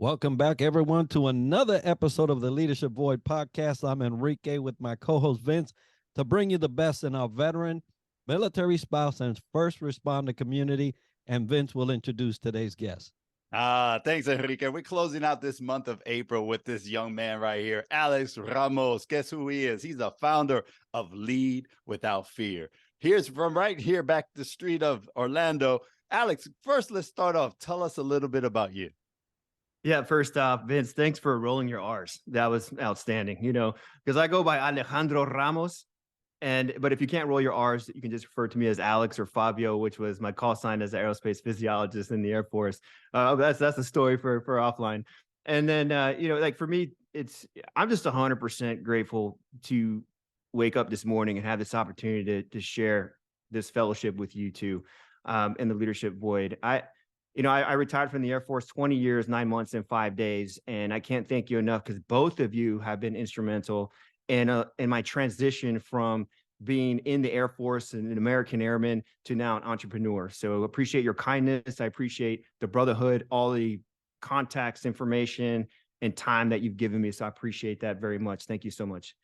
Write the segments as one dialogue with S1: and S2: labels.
S1: Welcome back, everyone, to another episode of the Leadership Void podcast. I'm Enrique with my co-host Vince to bring you the best in our veteran, military spouse, and first responder community. And Vince will introduce today's guest.
S2: Thanks, Enrique. We're closing out this month of April with this young man right here, Alex Ramos. Guess who he is? He's the founder of Lead Without Fear. Here's from right here back the street of Orlando. Alex, first, let's start off. Tell us a little bit about you.
S3: Yeah, first off, Vince, thanks for rolling your R's. That was outstanding, because I go by Alejandro Ramos. But if you can't roll your R's, you can just refer to me as Alex or Fabio, which was my call sign as an aerospace physiologist in the Air Force. That's a story for offline. And then, like for me, I'm just 100% grateful to wake up this morning and have this opportunity to share this fellowship with you two in the Leadership Void. I retired from the Air Force 20 years, 9 months, and 5 days. And I can't thank you enough because both of you have been instrumental in my transition from being in the Air Force and an American airman to now an entrepreneur. So appreciate your kindness. I appreciate the brotherhood, all the contacts, information, and time that you've given me. So I appreciate that very much. Thank you so much.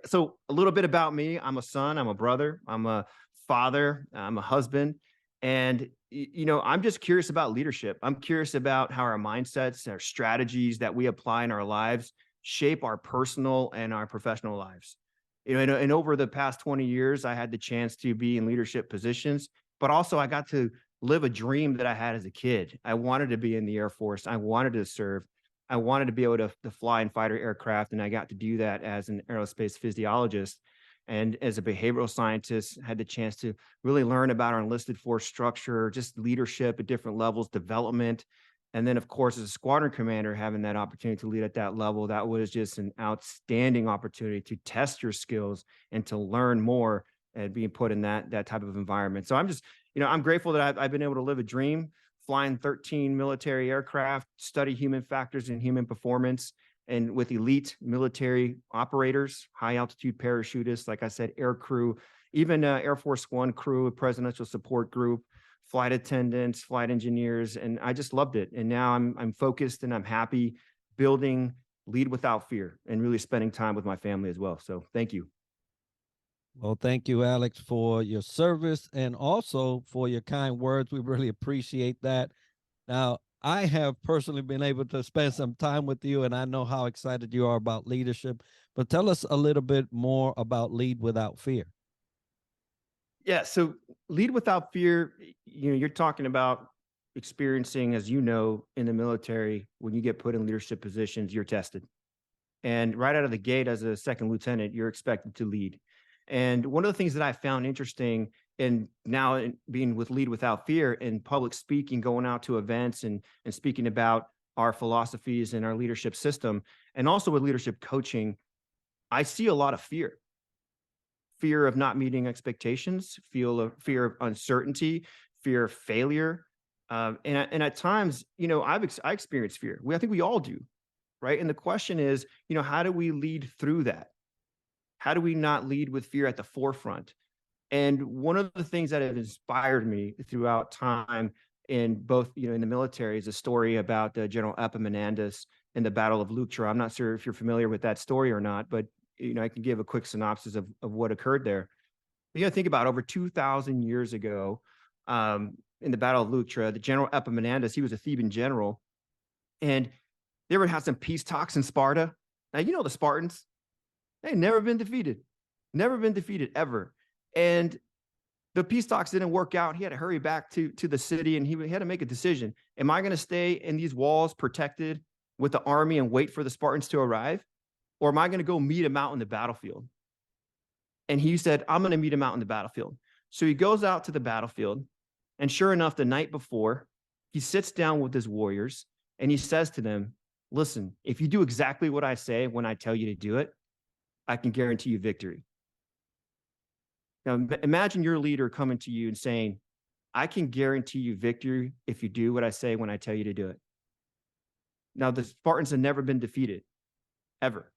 S3: So a little bit about me. I'm a son, I'm a brother, I'm a father, I'm a husband. And, I'm just curious about leadership. I'm curious about how our mindsets, our strategies that we apply in our lives shape our personal and our professional lives. And over the past 20 years, I had the chance to be in leadership positions, but also I got to live a dream that I had as a kid. I wanted to be in the Air Force. I wanted to serve. I wanted to be able to fly in fighter aircraft, and I got to do that as an aerospace physiologist. And as a behavioral scientist, had the chance to really learn about our enlisted force structure, just leadership at different levels, development. And then, of course, as a squadron commander, having that opportunity to lead at that level, that was just an outstanding opportunity to test your skills and to learn more and being put in that type of environment. So I'm just, I'm grateful that I've been able to live a dream, flying 13 military aircraft, study human factors and human performance, and with elite military operators, high altitude parachutists, like I said, air crew, even Air Force One crew, presidential support group, flight attendants, flight engineers, and I just loved it. And now I'm focused and I'm happy building Lead Without Fear and really spending time with my family as well. So thank you.
S1: Well, thank you, Alex, for your service and also for your kind words. We really appreciate that. Now, I have personally been able to spend some time with you, and I know how excited you are about leadership. But tell us a little bit more about Lead Without Fear.
S3: Yeah, so Lead Without Fear, you're talking about experiencing, as you know, in the military, when you get put in leadership positions, you're tested. And right out of the gate, as a second lieutenant, you're expected to lead. And one of the things that I found interesting and now being with Lead Without Fear and public speaking, going out to events and speaking about our philosophies and our leadership system, and also with leadership coaching, I see a lot of fear. Fear of not meeting expectations, fear of uncertainty, fear of failure. And at times, I experience fear. I think we all do, right? And the question is, how do we lead through that? How do we not lead with fear at the forefront? And one of the things that have inspired me throughout time in both, in the military is a story about General Epaminondas in the Battle of Leuctra. I'm not sure if you're familiar with that story or not, but I can give a quick synopsis of what occurred there. You got to think about over 2,000 years ago in the Battle of Leuctra, the General Epaminondas, he was a Theban general, and they were having some peace talks in Sparta. Now, the Spartans, they've never been defeated ever. And the peace talks didn't work out. He had to hurry back to the city, and he had to make a decision. Am I going to stay in these walls protected with the army and wait for the Spartans to arrive? Or am I going to go meet him out in the battlefield? And he said, I'm going to meet him out in the battlefield. So he goes out to the battlefield. And sure enough, the night before, he sits down with his warriors and he says to them, listen, if you do exactly what I say when I tell you to do it, I can guarantee you victory. Now, imagine your leader coming to you and saying, I can guarantee you victory if you do what I say when I tell you to do it. Now, the Spartans have never been defeated, ever.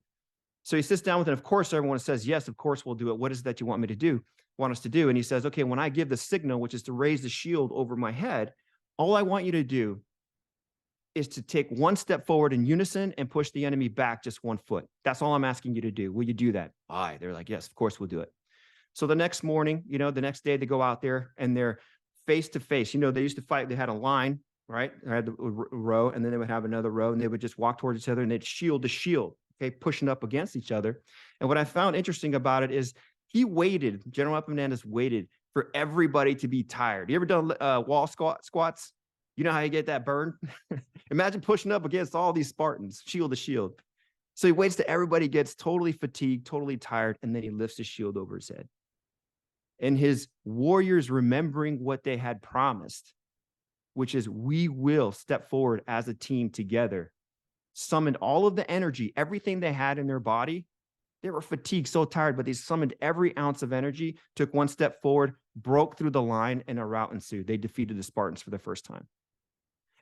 S3: So he sits down with them. Of course, everyone says, yes, of course, we'll do it. What is it that you want us to do? And he says, okay, when I give the signal, which is to raise the shield over my head, all I want you to do is to take one step forward in unison and push the enemy back just 1 foot. That's all I'm asking you to do. Will you do that? Aye. They're like, yes, of course we'll do it. So the next morning, the next day they go out there and they're face to face. They used to fight. They had a line, right? They had a row, and then they would have another row, and they would just walk towards each other, and they'd shield to shield, okay, pushing up against each other. And what I found interesting about it is General Epaminondas waited for everybody to be tired. You ever done wall squats? You know how you get that burn? Imagine pushing up against all these Spartans, shield to shield. So he waits till everybody gets totally fatigued, totally tired, and then he lifts his shield over his head. And his warriors, remembering what they had promised, which is, we will step forward as a team together, summoned all of the energy, everything they had in their body. They were fatigued, so tired, but they summoned every ounce of energy, took one step forward, broke through the line, and a rout ensued. They defeated the Spartans for the first time.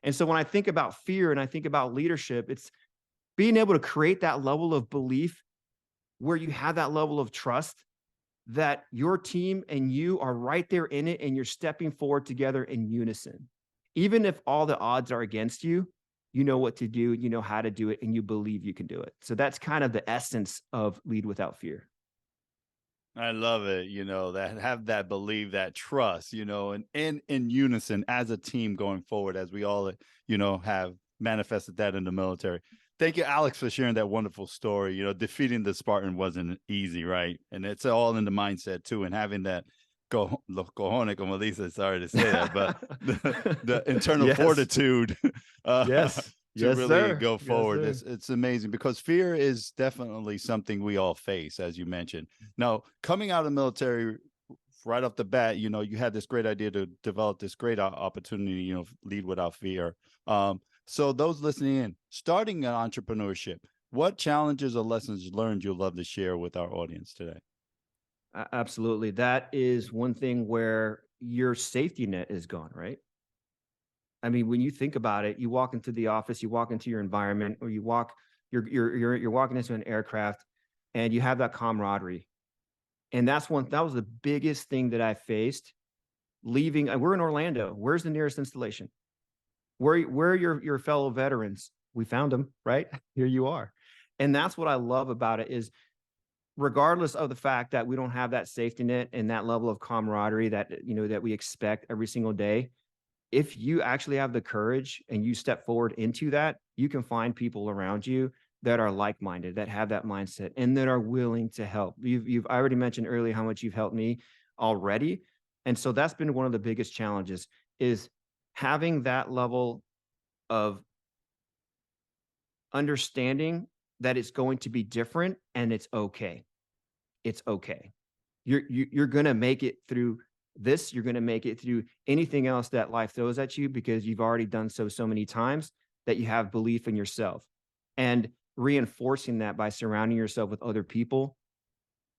S3: And so when I think about fear and I think about leadership, it's being able to create that level of belief where you have that level of trust that your team and you are right there in it, and you're stepping forward together in unison. Even if all the odds are against you, you know what to do, you know how to do it, and you believe you can do it. So that's kind of the essence of Lead Without Fear.
S2: I love it, that have that belief, that trust, and in unison as a team going forward, as we all, have manifested that in the military. Thank you, Alex, for sharing that wonderful story. Defeating the Spartan wasn't easy, right? And it's all in the mindset too, and having that los cojones, como dice, sorry to say that, but the internal fortitude to really go forward. It's amazing, because fear is definitely something we all face, as you mentioned. Now, coming out of the military right off the bat, you had this great idea to develop this great opportunity, Lead Without Fear. So those listening in, starting an entrepreneurship, what challenges or lessons learned you'd love to share with our audience today?
S3: Absolutely. That is one thing where your safety net is gone, right? I mean, when you think about it, you walk into the office, you walk into your environment, or you're walking into an aircraft, and you have that camaraderie. And that was the biggest thing that I faced leaving. We're in Orlando. Where's the nearest installation? Where are your fellow veterans? We found them, right? Here you are. And that's what I love about it, is regardless of the fact that we don't have that safety net and that level of camaraderie that we expect every single day, if you actually have the courage and you step forward into that, you can find people around you that are like-minded, that have that mindset, and that are willing to help. I already mentioned earlier how much you've helped me already. And so that's been one of the biggest challenges, is having that level of understanding that it's going to be different, and it's okay. It's okay. You're going to make it through this. You're going to make it through anything else that life throws at you, because you've already done so many times that you have belief in yourself, and reinforcing that by surrounding yourself with other people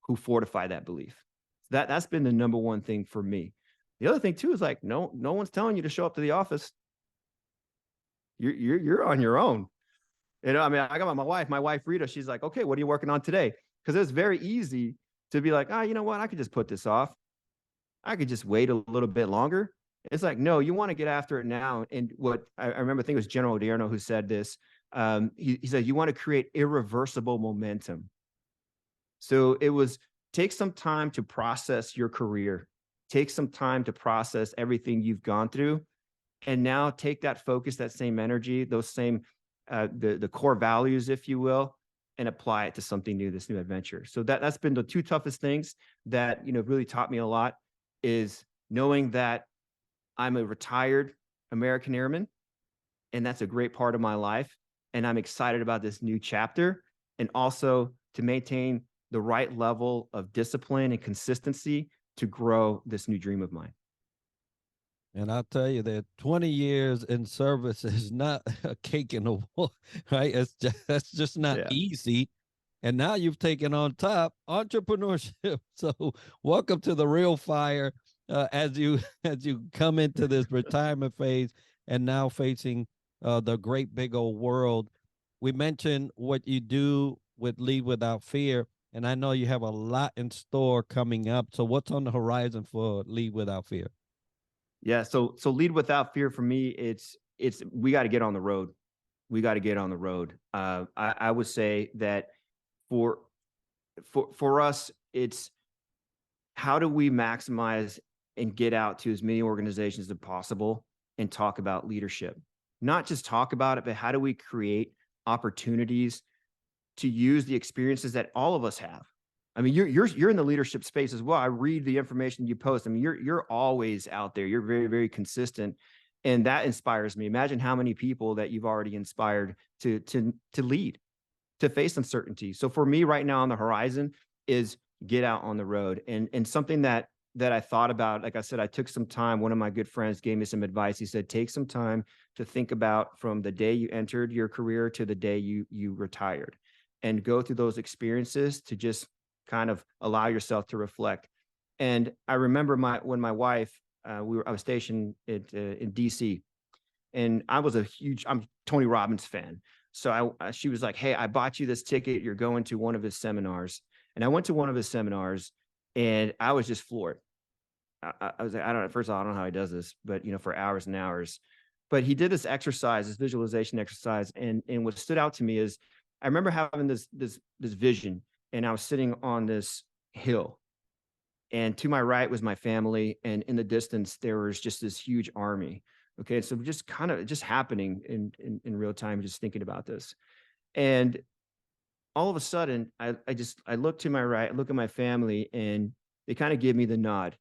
S3: who fortify that belief. That's been the number one thing for me. The other thing too is, like, no one's telling you to show up to the office. You're on your own. I mean, I got my wife Rita, she's like, okay, what are you working on today? Because it's very easy to be like, you know what? I could just put this off. I could just wait a little bit longer. It's like, no, you want to get after it now. And what I remember, I think it was General Odierno who said this. He said, you want to create irreversible momentum. So it was, take some time to process your career. Take some time to process everything you've gone through. And now take that focus, that same energy, those same, the core values, if you will, and apply it to something new, this new adventure. So that's been the two toughest things that, really taught me a lot, is knowing that I'm a retired American Airman, and that's a great part of my life. And I'm excited about this new chapter, and also to maintain the right level of discipline and consistency to grow this new dream of mine.
S1: And I'll tell you that 20 years in service is not a cake in the wall, right? That's just not easy. And now you've taken on top entrepreneurship. So welcome to the real fire as you come into this retirement phase, and now facing the great big old world. We mentioned what you do with Lead Without Fear, and I know you have a lot in store coming up. So what's on the horizon for Lead Without Fear?
S3: Yeah, so Lead Without Fear for me, it's we got to get on the road. we got to get on the road. I would say that for us, it's how do we maximize and get out to as many organizations as possible and talk about leadership? Not just talk about it, but how do we create opportunities to use the experiences that all of us have? I mean, you're in the leadership space as well. I read the information you post. I mean, you're always out there. You're very, very consistent, and that inspires me. Imagine how many people that you've already inspired to lead, to face uncertainty. So for me right now on the horizon is get out on the road. And something that I thought about, like I said, I took some time. One of my good friends gave me some advice. He said, take some time to think about from the day you entered your career to the day you retired, and go through those experiences to just kind of allow yourself to reflect. And I remember when my wife, I was stationed in DC, and I'm Tony Robbins fan. So she was like, hey, I bought you this ticket. You're going to one of his seminars. And I went to one of his seminars, and I was just floored. I was like, I don't know. First of all, I don't know how he does this, but for hours and hours. But he did this exercise, this visualization exercise. And what stood out to me is I remember having this vision, and I was sitting on this hill, and to my right was my family. And in the distance, there was just this huge army. Okay. So just kind of just happening in real time, just thinking about this. And all of a sudden, I look to my right, look at my family, and they kind of give me the nod.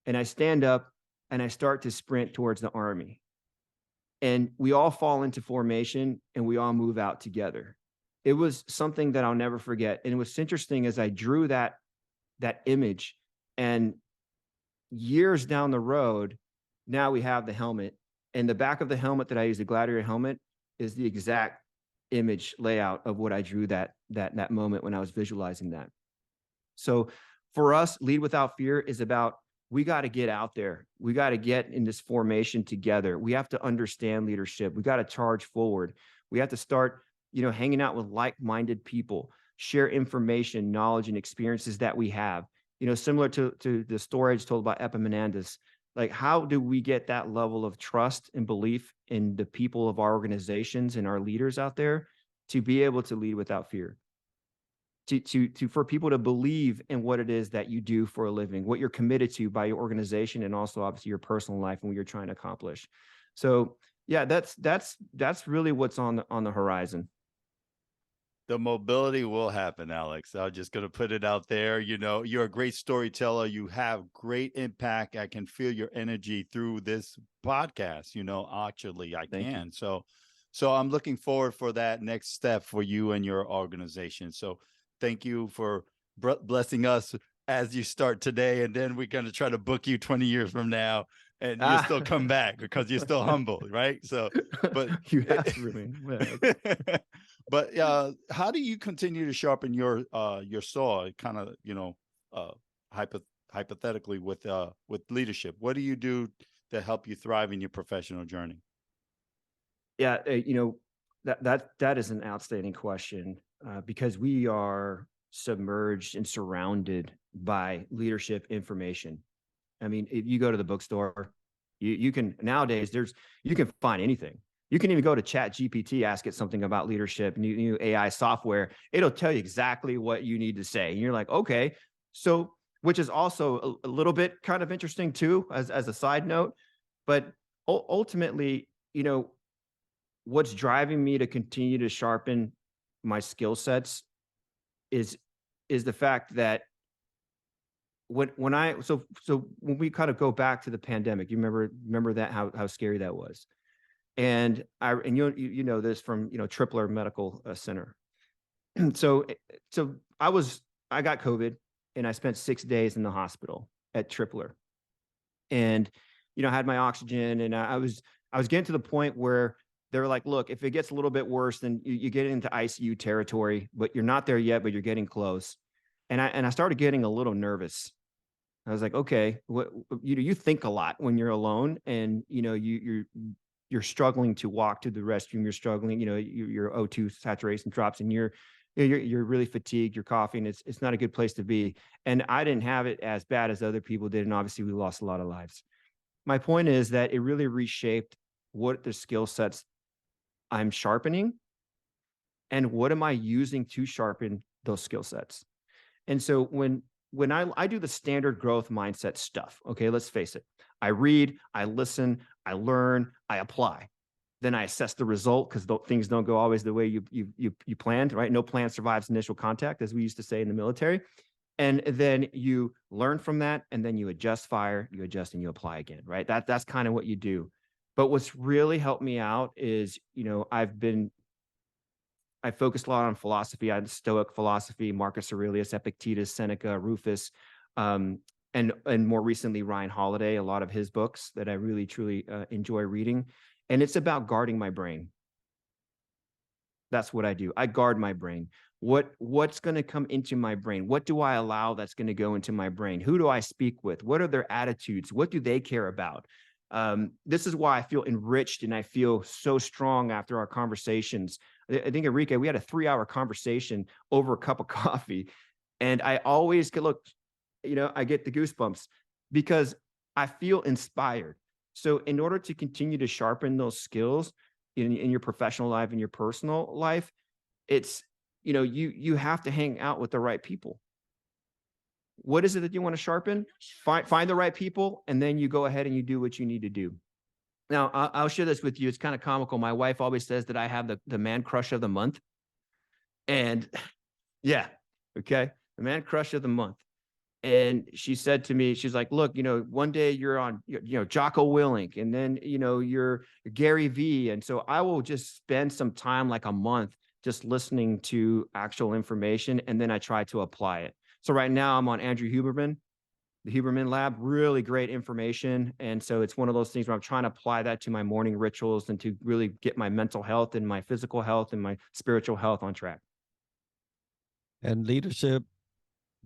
S3: And I stand up and I start to sprint towards the army. And we all fall into formation and we all move out together. It was something that I'll never forget. And what's interesting is I drew that image, and years down the road, now we have the helmet. And the back of the helmet that I use, the Gladiator helmet, is the exact image layout of what I drew that moment when I was visualizing that. So for us, Lead Without Fear is about, we got to get out there. We got to get in this formation together. We have to understand leadership. We got to charge forward. We have to start, hanging out with like-minded people, share information, knowledge, and experiences that we have. Similar to the story I just told about Epaminondas. Like, how do we get that level of trust and belief in the people of our organizations and our leaders out there to be able to lead without fear? For people to believe in what it is that you do for a living, what you're committed to by your organization, and also obviously your personal life and what you're trying to accomplish. So yeah, that's really what's on the horizon.
S2: The mobility will happen, Alex. I'm just going to put it out there. You're a great storyteller. You have great impact. I can feel your energy through this podcast. Actually, I can. So I'm looking forward for that next step for you and your organization. So thank you for blessing us as you start today. And then we're going to try to book you 20 years from now, and you'll still come back because you're still humble, right? So, but
S3: you have to remain. Well,
S2: but how do you continue to sharpen your saw? Kind of, hypothetically with leadership. What do you do to help you thrive in your professional journey?
S3: Yeah, that is an outstanding question, because we are submerged and surrounded by leadership information. I mean, if you go to the bookstore, you can nowadays you can find anything. You can even go to ChatGPT, ask it something about leadership, new AI software. It'll tell you exactly what you need to say. And you're like, okay. So, which is also a little bit kind of interesting too, as a side note. But ultimately, what's driving me to continue to sharpen my skill sets is the fact that when we kind of go back to the pandemic, you remember that, how scary that was. And you know this from Tripler Medical Center. So I got COVID, and I spent 6 days in the hospital at Tripler, and I had my oxygen, and I was getting to the point where they were like, look, if it gets a little bit worse, then you get into ICU territory, but you're not there yet, but you're getting close. And I started getting a little nervous. I was like, okay, you think a lot when you're alone, and you're struggling to walk to the restroom. You're struggling, your O2 saturation drops, and you're really fatigued. You're coughing. It's not a good place to be. And I didn't have it as bad as other people did. And obviously we lost a lot of lives. My point is that it really reshaped what the skill sets I'm sharpening, and what am I using to sharpen those skill sets? And so when I do the standard growth mindset stuff, okay, let's face it, I read, I listen, I learn, I apply. Then I assess the result, because things don't go always the way you planned, right? No plan survives initial contact, as we used to say in the military. And then you learn from that, and then you adjust fire, you adjust, and you apply again, right? That's kind of what you do. But what's really helped me out is, I focused a lot on philosophy. I had Stoic philosophy, Marcus Aurelius, Epictetus, Seneca, Rufus, and more recently Ryan Holiday. A lot of his books that I really truly enjoy reading, and it's about guarding my brain. That's what I do. I guard my brain. What's going to come into my brain? What do I allow that's going to go into my brain? Who do I speak with? What are their attitudes? What do they care about? This is why I feel enriched and I feel so strong after our conversations. I think, Enrique, we had a 3-hour conversation over a cup of coffee, and I always get, look, I get the goosebumps because I feel inspired. So in order to continue to sharpen those skills in your professional life and your personal life, it's, you have to hang out with the right people. What is it that you want to sharpen? Find the right people, and then you go ahead and you do what you need to do. Now, I'll share this with you. It's kind of comical. My wife always says that I have the man crush of the month. And yeah, okay, the man crush of the month. And she said to me, she's like, look, one day you're on, Jocko Willink, and then, you're Gary Vee. And so I will just spend some time, like a month, just listening to actual information, and then I try to apply it. So right now I'm on Andrew Huberman, the Huberman Lab, really great information. And so it's one of those things where I'm trying to apply that to my morning rituals and to really get my mental health and my physical health and my spiritual health on track.
S1: And leadership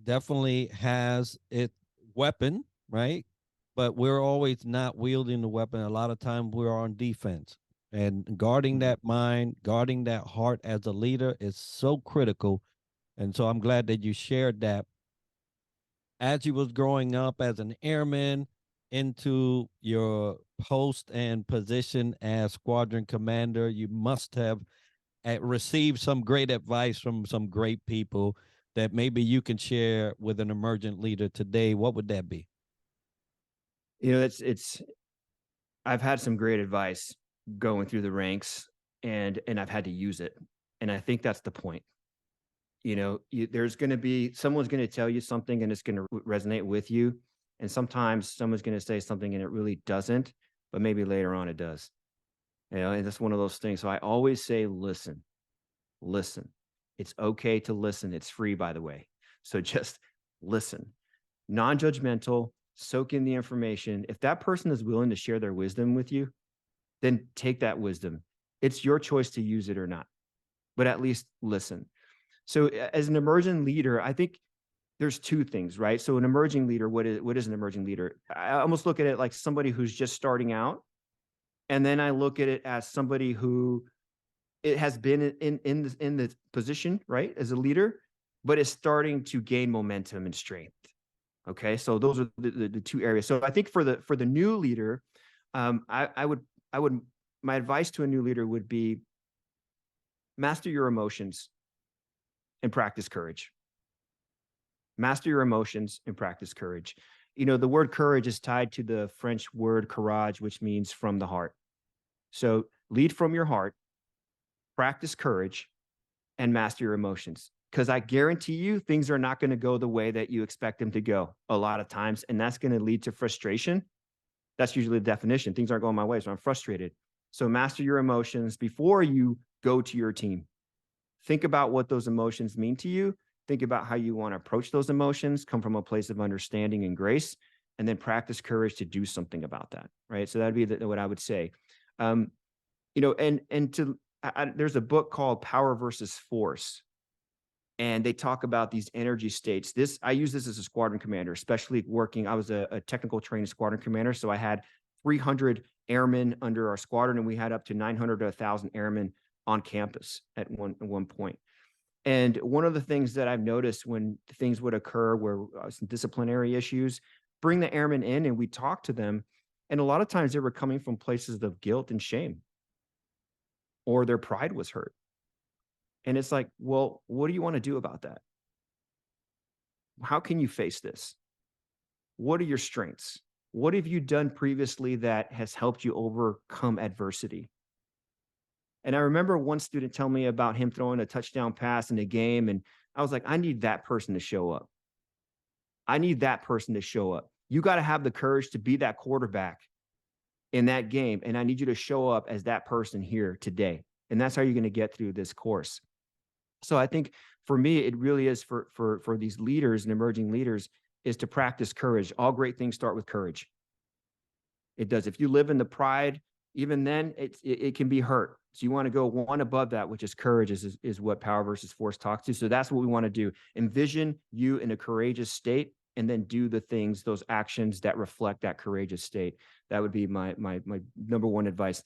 S1: definitely has its weapon, right? But we're always not wielding the weapon. A lot of times we're on defense, and guarding that mind, guarding that heart as a leader is so critical. And so I'm glad that you shared that. As you was growing up as an airman into your post and position as squadron commander, you must have received some great advice from some great people that maybe you can share with an emergent leader today. What would that be?
S3: I've had some great advice going through the ranks, and I've had to use it. And I think that's the point. There's going to be, someone's going to tell you something and it's going to resonate with you. And sometimes someone's going to say something and it really doesn't, but maybe later on it does. And that's one of those things. So I always say, listen. It's okay to listen. It's free, by the way. So just listen, non-judgmental, soak in the information. If that person is willing to share their wisdom with you, then take that wisdom. It's your choice to use it or not, but at least listen. So as an emerging leader, I think there's two things, right? So an emerging leader, what is an emerging leader? I almost look at it like somebody who's just starting out. And then I look at it as somebody who it has been in the position, right, as a leader, but is starting to gain momentum and strength. Okay, so those are the two areas. So I think for the new leader, I would my advice to a new leader would be master your emotions and practice courage. Master your emotions and practice courage. The word courage is tied to the French word courage, which means from the heart. So lead from your heart, practice courage, and master your emotions. Because I guarantee you, things are not going to go the way that you expect them to go a lot of times. And that's going to lead to frustration. That's usually the definition. Things aren't going my way, so I'm frustrated. So master your emotions before you go to your team. Think about what those emotions mean to you. Think about how you want to approach those emotions, come from a place of understanding and grace, and then practice courage to do something about that, right? So that'd be what I would say. There's a book called Power versus Force, and they talk about these energy states. I use this as a squadron commander, especially working. I was a technical trained squadron commander, so I had 300 airmen under our squadron, and we had up to 900 to 1,000 airmen on campus at one point. And one of the things that I've noticed when things would occur where some disciplinary issues, bring the airmen in and we talk to them. And a lot of times they were coming from places of guilt and shame. or their pride was hurt. And it's like, well, what do you want to do about that? How can you face this? What are your strengths? What have you done previously that has helped you overcome adversity? And I remember one student tell me about him throwing a touchdown pass in a game. And I was like, I need that person to show up. I need that person to show up. You got to have the courage to be that quarterback in that game. And I need you to show up as that person here today. And that's how you're going to get through this course. So I think for me, it really is for these leaders and emerging leaders is to practice courage. All great things start with courage. It does. If you live in the pride, even then it can be hurt. So you want to go one above that, which is courage, is what Power versus Force talks to. So that's what we want to do. Envision you in a courageous state, and then do the things, those actions that reflect that courageous state. That would be my number one advice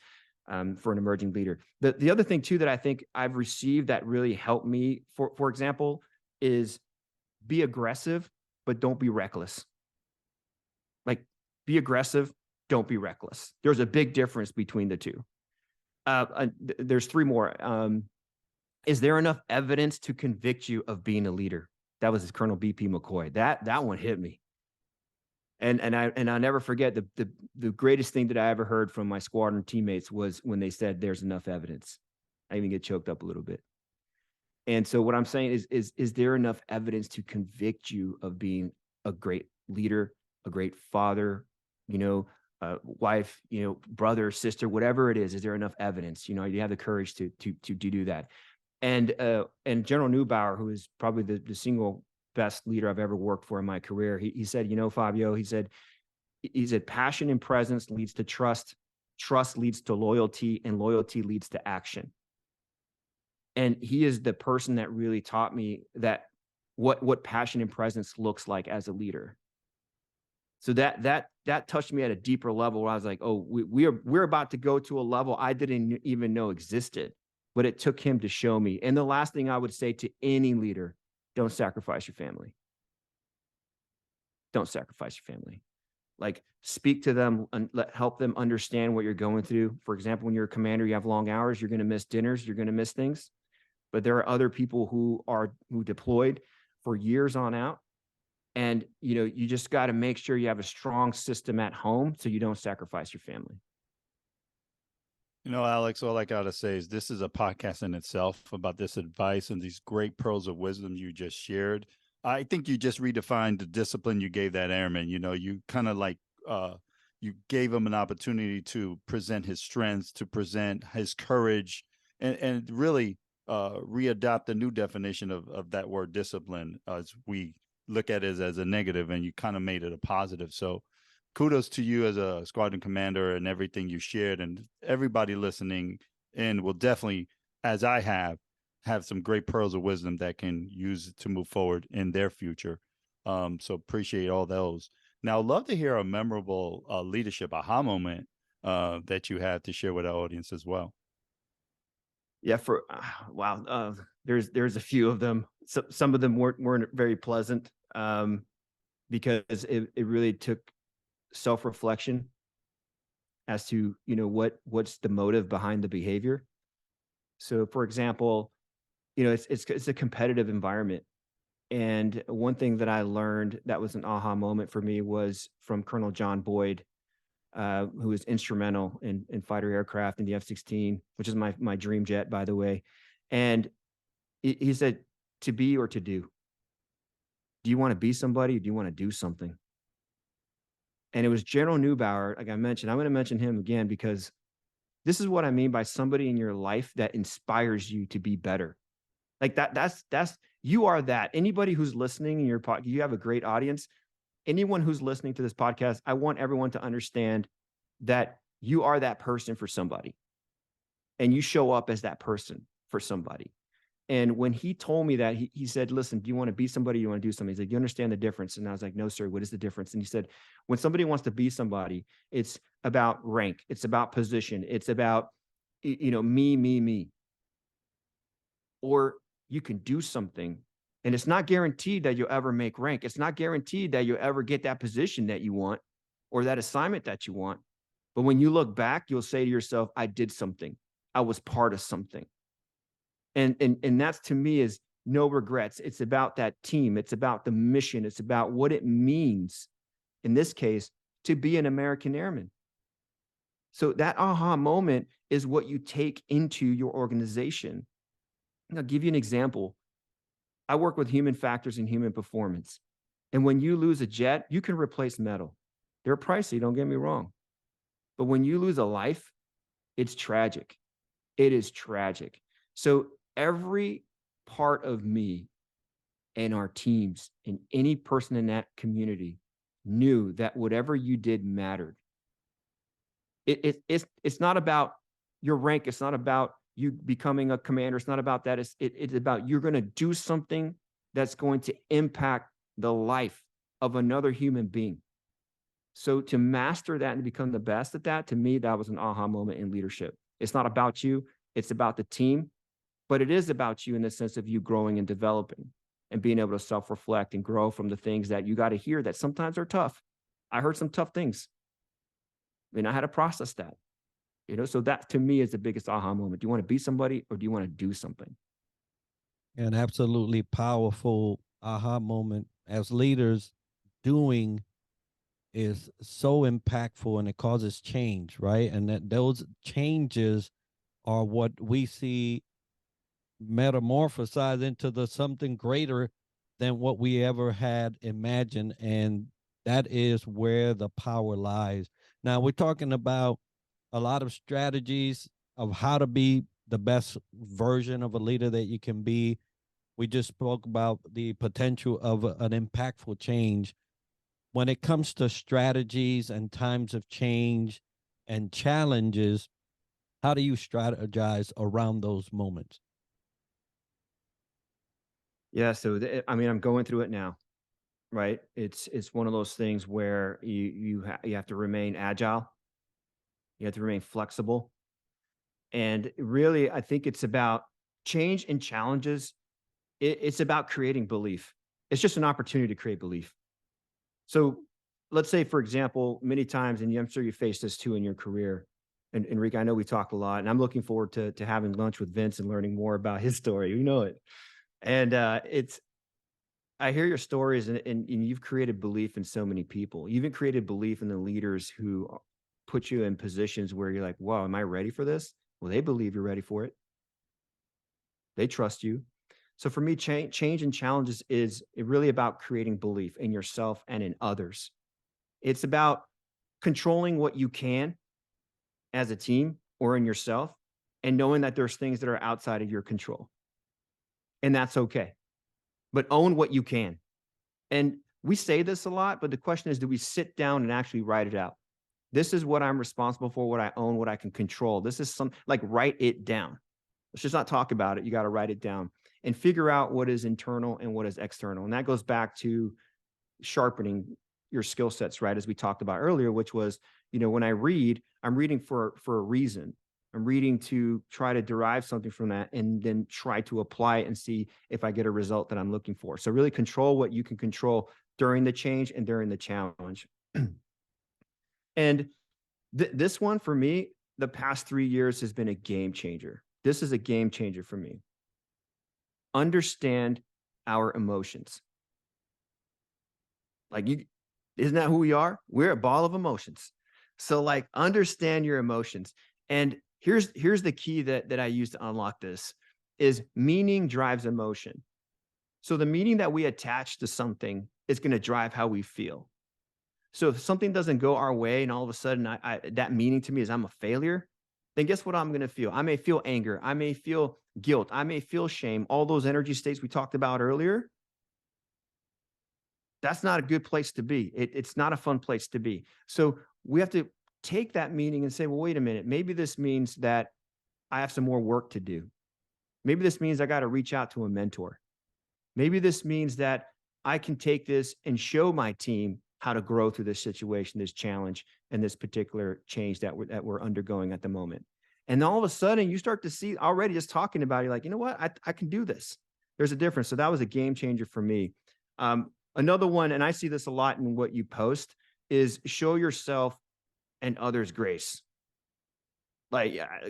S3: for an emerging leader. The other thing too that I think I've received that really helped me, for example, is be aggressive, but don't be reckless. Like, be aggressive, don't be reckless. There's a big difference between the two. There's three more. Is there enough evidence to convict you of being a leader? That was Colonel BP McCoy. That one hit me. And I'll never forget the greatest thing that I ever heard from my squadron teammates was when they said there's enough evidence. I even get choked up a little bit. And so what I'm saying is there enough evidence to convict you of being a great leader, a great father, wife, brother, sister, whatever it is there enough evidence? You have the courage to do that. And General Neubauer, who is probably the single best leader I've ever worked for in my career, he said, Fabio, he said, passion and presence leads to trust, trust leads to loyalty, and loyalty leads to action. And he is the person that really taught me that what passion and presence looks like as a leader. So that touched me at a deeper level where I was like, oh, we're about to go to a level I didn't even know existed, but it took him to show me. And the last thing I would say to any leader, don't sacrifice your family. Don't sacrifice your family. Like, speak to them and help them understand what you're going through. For example, when you're a commander, you have long hours, you're going to miss dinners, you're going to miss things. But there are other people who deployed for years on out. And, you just got to make sure you have a strong system at home so you don't sacrifice your family.
S2: Alex, all I got to say is this is a podcast in itself about this advice and these great pearls of wisdom you just shared. I think you just redefined the discipline you gave that airman. You kind of like, you gave him an opportunity to present his strengths, to present his courage, and really readopt the new definition of that word discipline as we look at it as a negative, and you kind of made it a positive. So kudos to you as a squadron commander and everything you shared, and everybody listening in will definitely, as I have some great pearls of wisdom that can use to move forward in their future. So appreciate all those. Now, I'd love to hear a memorable leadership aha moment that you had to share with our audience as well.
S3: Yeah, wow. There's a few of them. Some of them weren't very pleasant because it really took self-reflection as to, what's the motive behind the behavior. So, for example, it's a competitive environment. And one thing that I learned that was an aha moment for me was from Colonel John Boyd, who was instrumental in fighter aircraft in the F-16, which is my dream jet, by the way. And he said, to be or to do. Do you want to be somebody? Or do you want to do something? And it was General Neubauer, like I mentioned. I'm going to mention him again because this is what I mean by somebody in your life that inspires you to be better. Like that's you are that. Anybody who's listening in your podcast, you have a great audience. Anyone who's listening to this podcast, I want everyone to understand that you are that person for somebody, and you show up as that person for somebody. And when he told me that, he said, listen, do you want to be somebody? You want to do something? He's like, do you understand the difference? And I was like, no, sir, what is the difference? And he said, when somebody wants to be somebody, it's about rank. It's about position. It's about, me. Or you can do something, and it's not guaranteed that you'll ever make rank. It's not guaranteed that you'll ever get that position that you want or that assignment that you want. But when you look back, you'll say to yourself, I did something. I was part of something. And that's, to me, is no regrets. It's about that team. It's about the mission. It's about what it means, in this case, to be an American airman. So that aha moment is what you take into your organization. And I'll give you an example. I work with human factors and human performance. And when you lose a jet, you can replace metal. They're pricey, don't get me wrong. But when you lose a life, it's tragic. It is tragic. So every part of me and our teams and any person in that community knew that whatever you did mattered. It's not about your rank. It's not about you becoming a commander. It's not about that. It's about you're going to do something that's going to impact the life of another human being. So to master that and become the best at that, to me, that was an aha moment in leadership. It's not about you. It's about the team, but it is about you in the sense of you growing and developing and being able to self-reflect and grow from the things that you got to hear that sometimes are tough. I heard some tough things, and I had to process that. So that, to me, is the biggest aha moment. Do you want to be somebody, or do you want to do something?
S1: An absolutely powerful aha moment. As leaders, doing is so impactful, and it causes change, right? And that those changes are what we see metamorphosize into the something greater than what we ever had imagined. And that is where the power lies. Now, we're talking about a lot of strategies of how to be the best version of a leader that you can be. We just spoke about the potential of an impactful change. When it comes to strategies and times of change and challenges, how do you strategize around those moments?
S3: Yeah, so I'm going through it now, right? It's one of those things where you have to remain agile. You have to remain flexible. And really, I think it's about change and challenges. It's about creating belief. It's just an opportunity to create belief. So let's say, for example, many times, and I'm sure you faced this too in your career, and Enrique, I know we talk a lot, and I'm looking forward to having lunch with Vince and learning more about his story. You know it. And I hear your stories, and you've created belief in so many people. You've even created belief in the leaders who put you in positions where you're like, wow, am I ready for this? Well, they believe you're ready for it. They trust you. So for me, change and challenges is really about creating belief in yourself and in others. It's about controlling what you can as a team or in yourself, and knowing that there's things that are outside of your control. And that's okay. But own what you can. And we say this a lot, but the question is, do we sit down and actually write it out? This is what I'm responsible for, what I own, what I can control. This is write it down. Let's just not talk about it. You got to write it down and figure out what is internal and what is external. And that goes back to sharpening your skill sets, right? As we talked about earlier, which was, when I read, I'm reading for a reason. I'm reading to try to derive something from that and then try to apply it and see if I get a result that I'm looking for. So really control what you can control during the change and during the challenge. And this one, for me, the past 3 years has been a game changer. This is a game changer for me. Understand our emotions. Isn't that who we are? We're a ball of emotions. So understand your emotions. And here's the key that I use to unlock this is meaning drives emotion. So the meaning that we attach to something is going to drive how we feel. So if something doesn't go our way and all of a sudden that meaning to me is I'm a failure, then guess what I'm going to feel? I may feel anger. I may feel guilt. I may feel shame. All those energy states we talked about earlier. That's not a good place to be. It's not a fun place to be. So we have to take that meaning and say, well, wait a minute. Maybe this means that I have some more work to do. Maybe this means I got to reach out to a mentor. Maybe this means that I can take this and show my team how to grow through this situation, this challenge, and this particular change that we're undergoing at the moment. And all of a sudden, you start to see already just talking about it, like, you know what, I can do this. There's a difference. So that was a game changer for me. Another one, and I see this a lot in what you post, is show yourself and others grace.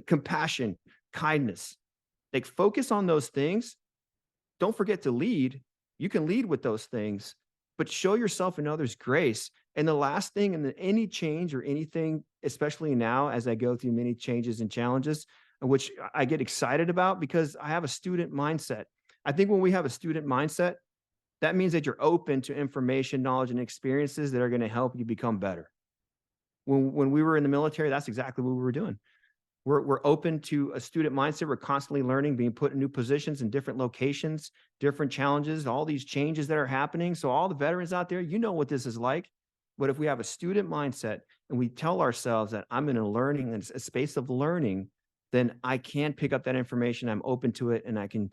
S3: Compassion, kindness. Like, focus on those things. Don't forget to lead. You can lead with those things, but show yourself and others grace. And the last thing, and any change or anything, especially now as I go through many changes and challenges, which I get excited about because I have a student mindset. I think when we have a student mindset, that means that you're open to information, knowledge, and experiences that are going to help you become better. When we were in the military, that's exactly what we were doing. We're open to a student mindset. We're constantly learning, being put in new positions in different locations, different challenges, all these changes that are happening. So all the veterans out there, you know what this is like. But if we have a student mindset and we tell ourselves that I'm in a space of learning, then I can pick up that information. I'm open to it, and I can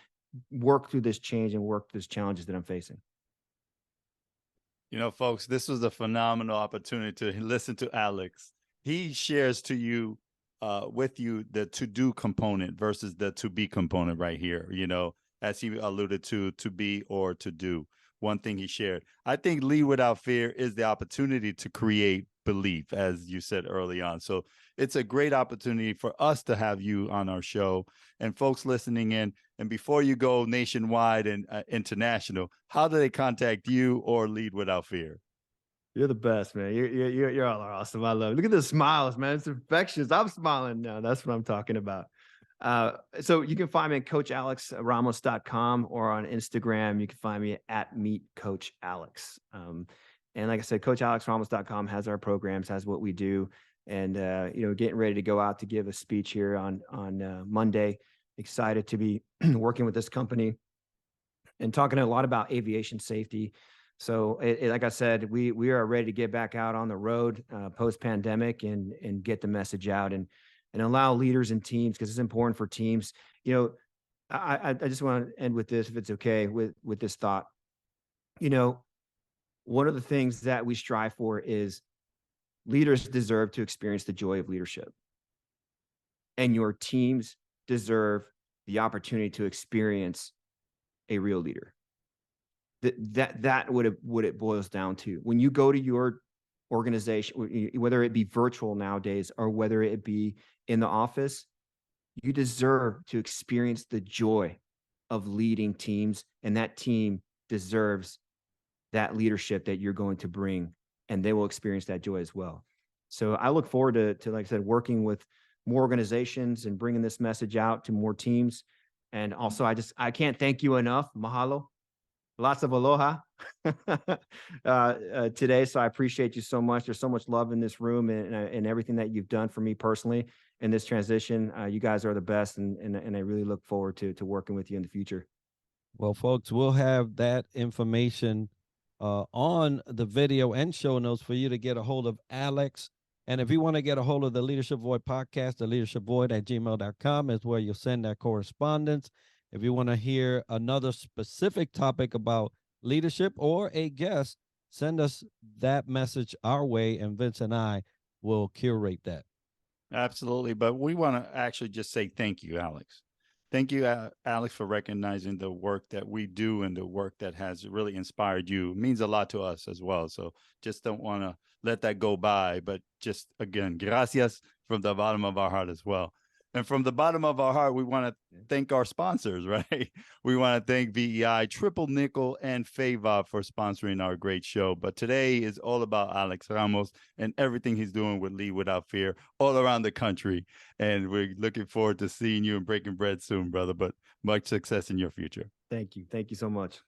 S3: work through this change and work through these challenges that I'm facing.
S2: You know, folks, this was a phenomenal opportunity to listen to Alex. He shares to you, with you, the to-do component versus the to-be component right here, you know, as he alluded to be or to do. One thing he shared. I think Lead Without Fear is the opportunity to create belief, as you said early on. So it's a great opportunity for us to have you on our show, and folks listening in. And before you go nationwide and international, how do they contact you or Lead Without Fear?
S3: You're the best, man. You're all awesome. I love it. Look at the smiles, man. It's infectious. I'm smiling now. That's what I'm talking about. So you can find me at CoachAlexRamos.com, or on Instagram, you can find me at MeetCoachAlex. And like I said, CoachAlexRamos.com has our programs, has what we do. And, you know, getting ready to go out to give a speech here on Monday. Excited to be working with this company and talking a lot about aviation safety. So like I said, we are ready to get back out on the road post-pandemic and get the message out and allow leaders and teams, because it's important for teams. You know, I just want to end with this, if it's okay, with this thought. You know, one of the things that we strive for is leaders deserve to experience the joy of leadership. And your teams deserve the opportunity to experience a real leader. That what it boils down to. When you go to your organization, whether it be virtual nowadays or whether it be in the office, you deserve to experience the joy of leading teams, and that team deserves that leadership that you're going to bring, and they will experience that joy as well. So I look forward to like I said, working with more organizations and bringing this message out to more teams. And also, I can't thank you enough. Mahalo. Lots of aloha today. So I appreciate you so much. There's so much love in this room, and everything that you've done for me personally in this transition. You guys are the best, and I really look forward to working with you in the future.
S1: Well, folks, we'll have that information on the video and show notes for you to get a hold of Alex. And if you want to get a hold of the Leadership Void podcast, the leadershipvoid@gmail.com is where you'll send that correspondence. If you want to hear another specific topic about leadership or a guest, send us that message our way, and Vince and I will curate that.
S2: Absolutely. But we want to actually just say thank you, Alex. Thank you, Alex, for recognizing the work that we do and the work that has really inspired you. It means a lot to us as well. So just don't want to let that go by. But just, again, gracias from the bottom of our heart as well. And from the bottom of our heart, we want to thank our sponsors, right? We want to thank VEI, Triple Nickel, and FAVOB for sponsoring our great show. But today is all about Alex Ramos and everything he's doing with Lead Without Fear all around the country. And we're looking forward to seeing you and breaking bread soon, brother. But much success in your future.
S3: Thank you. Thank you so much.